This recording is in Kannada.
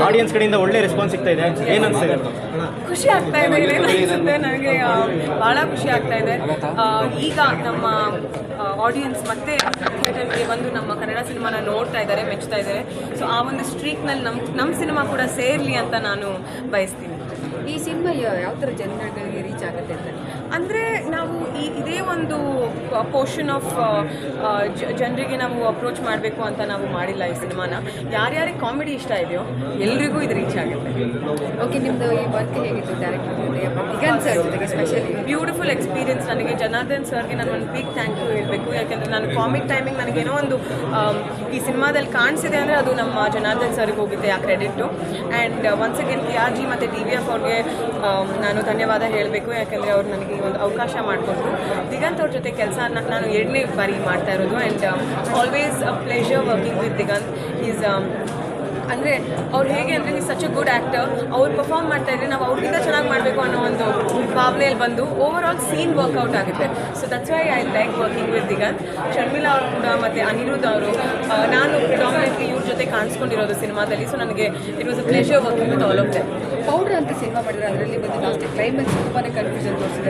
ಆಡಿಯನ್ಸ್ ಕಡೆಯಿಂದ ಒಳ್ಳೆ ರೆಸ್ಪಾನ್ಸ್ ಸಿಗ್ತಾ ಇದೆ, ಏನು ಅನ್ಸಿದೆ? ಖುಷಿ ಆಗ್ತಾ ಇದೆ. ಏನಿಸುತ್ತೆ ನನಗೆ ಭಾಳ ಖುಷಿ ಆಗ್ತಾ ಇದೆ. ಈಗ ನಮ್ಮ ಆಡಿಯನ್ಸ್ ಮತ್ತೆ ಥಿಯೇಟರ್ಗೆ ಬಂದು ನಮ್ಮ ಕನ್ನಡ ಸಿನಿಮಾನ ನೋಡ್ತಾ ಇದ್ದಾರೆ, ಮೆಚ್ತಾ ಇದ್ದಾರೆ. ಸೊ ಆ ಒಂದು ಸ್ಟ್ರೀಕ್ನಲ್ಲಿ ನಮ್ಮ ಸಿನಿಮಾ ಕೂಡ ಸೇರಲಿ ಅಂತ ನಾನು ಬಯಸ್ತೀನಿ. ಈ ಸಿನಿಮಾ ಯಾವ ಥರ ಜನಗಳಿಗೆ ರೀಚ್ ಆಗುತ್ತೆ ಅಂತ ಅಂದರೆ ನಾವು ಇದೇ ಒಂದು ಪೋರ್ಷನ್ ಆಫ್ ಜನರಿಗೆ ನಾವು ಅಪ್ರೋಚ್ ಮಾಡಬೇಕು ಅಂತ ನಾವು ಮಾಡಿಲ್ಲ ಈ ಸಿನಿಮಾನ. ಯಾರ್ಯಾರಿಗೆ ಕಾಮಿಡಿ ಇಷ್ಟ ಇದೆಯೋ ಎಲ್ರಿಗೂ ಇದು ರೀಚ್ ಆಗುತ್ತೆ. ಓಕೆ, ನಿಮ್ಮದು ಈ ವರ್ಕ್ ಹೇಗಿತ್ತು ಡೈರೆಕ್ಟರ್ ದಿಗಂತ್ ಸರ್ ಜೊತೆಗೆ ಸ್ಪೆಷಲಿ? Beautiful experience. ನನಗೆ ಜನಾರ್ದನ್ ಸರ್ಗೆ ನಾನು ಒಂದು ಬಿಗ್ ಥ್ಯಾಂಕ್ ಯು ಹೇಳಬೇಕು. ಯಾಕೆಂದರೆ ನಾನು ಕಾಮಿಕ್ ಟೈಮಿಂಗ್ ನನಗೇನೋ ಒಂದು ಈ ಸಿನಿಮಾದಲ್ಲಿ ಕಾಣಿಸಿದೆ ಅಂದರೆ ಅದು ನಮ್ಮ ಜನಾರ್ದನ್ ಸರ್ಗೆ ಹೋಗುತ್ತೆ ಆ credit. And once again KRG ಮತ್ತು TVF ಅವ್ರಿಗೆ ನಾನು ಧನ್ಯವಾದ ಹೇಳಬೇಕು. ಯಾಕೆಂದರೆ ಅವ್ರು ನನಗೆ ಒಂದು ಅವಕಾಶ ಮಾಡಿಕೊಟ್ರು. ದಿಗಂತ್ ಅವ್ರ ಜೊತೆ ಕೆಲಸ ನಾನು 2ನೇ ಬಾರಿ ಮಾಡ್ತಾ ಇರೋದು. And always a pleasure working with Diganth. Is ಅಂದರೆ ಅವ್ರು ಹೇಗೆ ಅಂದರೆ is such a good actor. ಅವ್ರು ಪರ್ಫಾರ್ಮ್ ಮಾಡ್ತಾ ಇದ್ರೆ ನಾವು ಅವ್ರಿಗಿಂತ ಚೆನ್ನಾಗಿ ಮಾಡಬೇಕು ಅನ್ನೋ ಒಂದು ಭಾವನೆಯಲ್ಲಿ ಬಂದು ಓವರ್ ಆಲ್ ಸೀನ್ ವರ್ಕೌಟ್ ಆಗುತ್ತೆ. So that's why I like working with Diganth. Sharmila ಅವರು ಕೂಡ ಮತ್ತು ಅನಿರುದ್ಧ್ ಅವರು, ನಾನು ಪ್ರಿಡಾಮಿನೆಂಟ್ಲಿ ಇವ್ರ ಜೊತೆ ಕಾಣಿಸ್ಕೊಂಡಿರೋದು ಸಿನಿಮಾದಲ್ಲಿ. ಸೊ ನನಗೆ it was a pleasure working with all of them. Powder ಅಂತ ಸಿನಿಮಾ ಮಾಡಿದ್ರೆ ಅದರಲ್ಲಿ ಬಂದು ಲಾಸ್ಟ್ ಕ್ಲೈಮ್ಯಾಕ್ಸ್ ತುಂಬಾ ಕನ್ಫ್ಯೂಷನ್ ತೋರಿಸಿದ್ದಾರೆ.